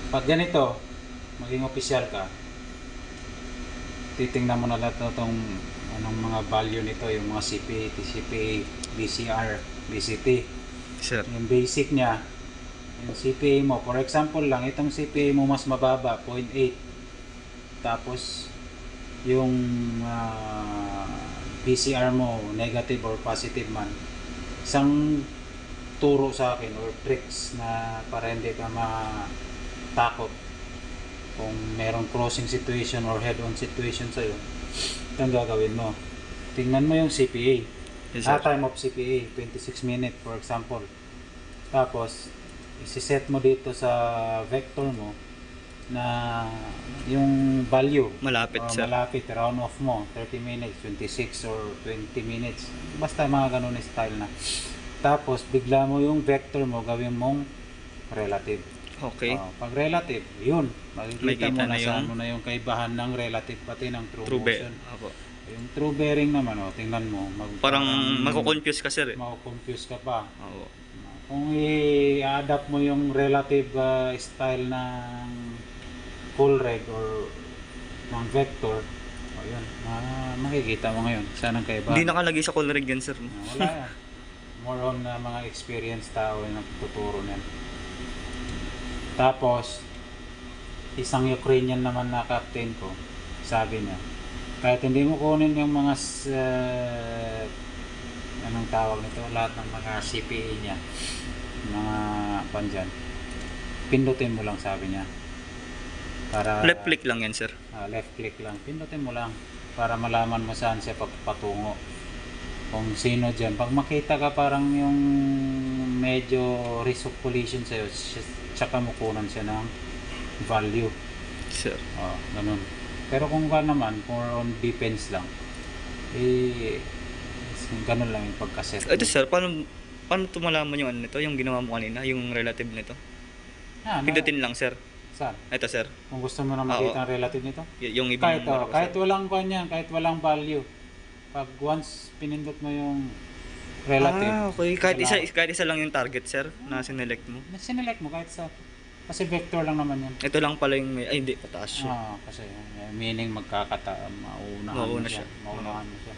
Pag ganito, maging opisyal ka, titingnan mo na lahat itong anong mga value nito, yung mga CPA, TCPA, BCR, BCT. Sir. Yung basic niya, yung CPA mo, for example lang, itong CPA mo mas mababa, 0.8. Tapos, yung BCR mo, negative or positive man, isang turo sa akin or tricks na para hindi ka matakot kung merong crossing situation or head-on situation sa'yo. Ito ang gagawin mo. Tingnan mo yung CPA. Yes, sir. Time of CPA, 26 minutes for example. Tapos, isi-set mo dito sa vector mo na yung value. Malapit, sir. Malapit, round off mo, 30 minutes, 26 or 20 minutes. Basta mga ganun style na. Tapos, bigla mo yung vector mo, gawin mong relative. Okay. Pag relative, yun. Makikita mo na na saan mo na yung kaibahan ng relative pati ng true True motion. Apo. Yung true bearing naman, tingnan mo. Parang mako-confuse ka, sir. Mako-confuse ka pa. Oo. Kung i-adapt mo yung relative style ng full reg or ng vector, yun, makikita mo ngayon. Saan ang kaibahan? Hindi nakalagay sa color rig yan, sir. Wala yan. More on mga experienced tao yung nagtuturo niyan. Tapos, isang Ukrainian naman na captain ko, sabi niya, kahit hindi mo kunin yung mga anong tawag nito, lahat ng mga CPA niya, mga pandyan, pindutin mo lang, sabi niya. Para Left click lang yan, sir. left click lang, pindutin mo lang para malaman mo saan siya patungo, kung sino dyan. Pag makita ka parang yung medyo risk of collision sa'yo, tsaka mo kunan siya ng value. Sir. Ganun. Pero kung ka naman, more on defense lang, ganun lang yung pagkaset. Ito, sir, paano tumalaman yung ano nito, yung ginawa mo kanina, yung relative nito? Pindutin lang, sir. Saan? Ito, sir. Kung gusto mo na makita ang relative nito? Yung ibang kahit walang kanya, kahit walang value. Pag once pinindot mo yung relative. Okay. Kahit isa lang yung target, sir, na sinelect mo. Sinelect mo kahit sa, kasi vector lang naman yan. Ito lang pala yung hindi, pataas siya. Kasi meaning maunahan mo siya. Maunahan mo siya.